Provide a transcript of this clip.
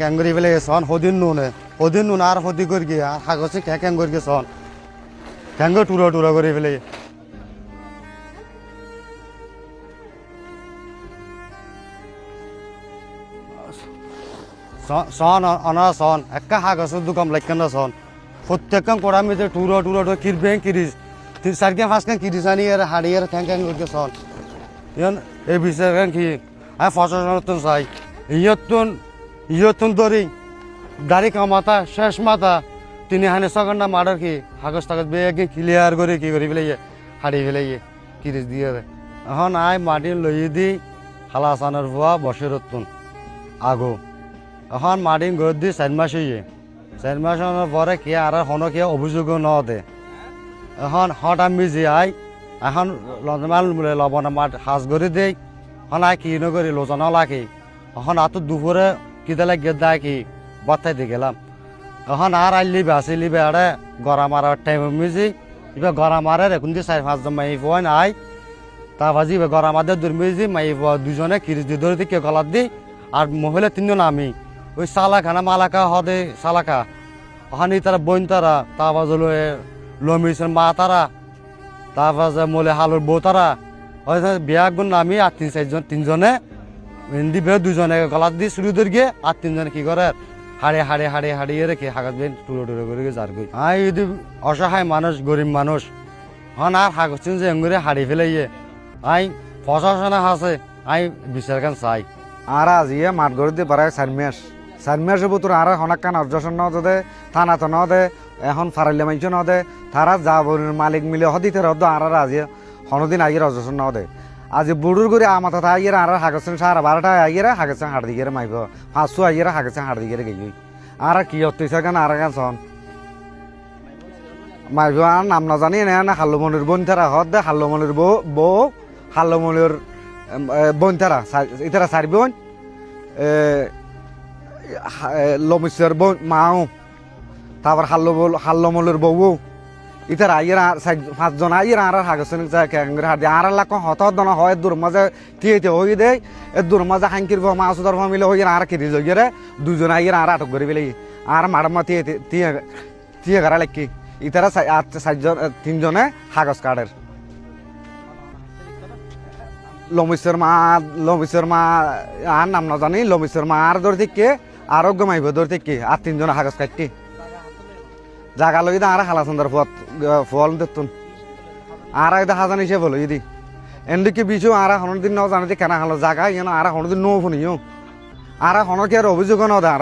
ক্যাঙ্গুরি ফেলে গেছন হদিন নুন আর হদি করে গিয়ে আর হাগসে ক্যাং করে গেছন ক্যাঙ্গো টুরা করে ফেলে সন অনা সন একা হাগসের দোকান লাগকেন না সন প্রত্যেকখান কড়া মেঝে টুরা কিরবেন কিরিস তিন চারখান পাঁচখান কিরিস আনি আর হাড়ি আর ক্যাং করে গেছন ইয়ন এই বিচার কি আমি প্রশাসন চাই ইয়তুন ধরি দাড়ি কামাতা শেষ মাথা তিনি হানে সগন্ডা মার্ডার কি কাগজ টাগজ বেগে ক্লিয়ার করে কি করি ফেলে হাড়ি ফেলে কিরিস দিয়ে এখন আই মাটি লই দি হালাসানের ভুয়া বসে রতুন আগো এখন মাটিন গর দি 4 মাস হইয়ে 4 মাস পরে কি আর হন কি অভিযোগ ন দে এখন হট আমি যে আই এখন লজমাল লবণ মাঠ সাজ করে দেই এখন আই কি নকরি লোচনা লাখি এখন আর তো দুপুরে কিতালে গেদায় কি বাত্তাই দিয়ে গেলাম এখন আর লিবে আরে গড়া মারার টাইম মিজি এবার গড়া মারার এখন দিয়ে 4-5 জন মাই ফোন আই তা বাজি গড়া মাদের দুর্মিজি মাই দুজনে কিরিস দিয়ে ধরে দিয়ে গলার দি আর মহিলা 3 জন আমি ওই সালাকা না মালাকা হদে সালাকা ওখানে তারা বইন তারা তা বাজল লমিসের মা তারা তা বাজে মলে হালুর বউ তারা বিয়া গুণ আমি আর 3-4 হিন্দি বে 2 জনে গলার দিয়ে শুরু ধরে গিয়ে আর 3 জনে কি করে হাড়ে রেখে হাগাত বেন টুলো করে যার গই আই যদি অসহায় মানুষ গরিব মানুষ হন আর হাগছিন যে এঙ্গুরে হাড়ি ফেলাইয়ে আই প্রশাসনে আছে আই বিচার কান চাই আর আজিয়ে মাঠ গড়ি দিয়ে বাড়ায় 4 মাসের ভিতরে আর হনাক কান অর্জন ন দে থানা তো ন দে এখন ফারাইলে মাইছ ন দে তারা যাবরের মালিক মিলে হদিতে রদ আর আজিয়ে হনদিন আগের অর্জন ন দে আজি বুড়ুর করে আমাতা আইয়ের আর হাগছেন 12:30 আইয়ের হাগছেন হাড় দিকে মাইব 500 আইয়ের হাগছেন হাড় দিকে গেই আর কি হতেছে কেন আর গান সন মাইব আর নাম না জানি না হাল্লমনির বন্ধারা হদ দে হাল্লমনির বউ হাল্লমনির বন্ধারা ইতারা 4 বোন লমিসের মাও তারপর হাল্লমলের বউ ইতার আইয়ের 5 জন আইয়ের আর হাগছেন আর লাখ হত দন হয় দূর মাঝে থিয়ে হই দেয় এ দূর মাঝে হাঙ্কির মাসুদার মিলে হই আর কেটে জগিয়ে 2 জন আইয়ের আর আটক করে ফেলে আর মাড়মা থিয়ে গাড়া লাগি ইতারা 3 জনে হাগজ কার্ডের লমিসের মা আর নাম না জানি লমিসের মা আর ধর থেকে আরোগ্য মাইব ধর থেকে আর 3 জন হাগজ কাটটি জাগা লই আর হালাসন্দর ফল দেখতুন আর হাজান হিসেবে হলো ইদি এন্ডিকে বিছু আর হনদিন ন জানি কেনা হলো জাগা ইয়েন আর হনদিন নো ফোনিও আর হনকে আর অভিযোগ ন দে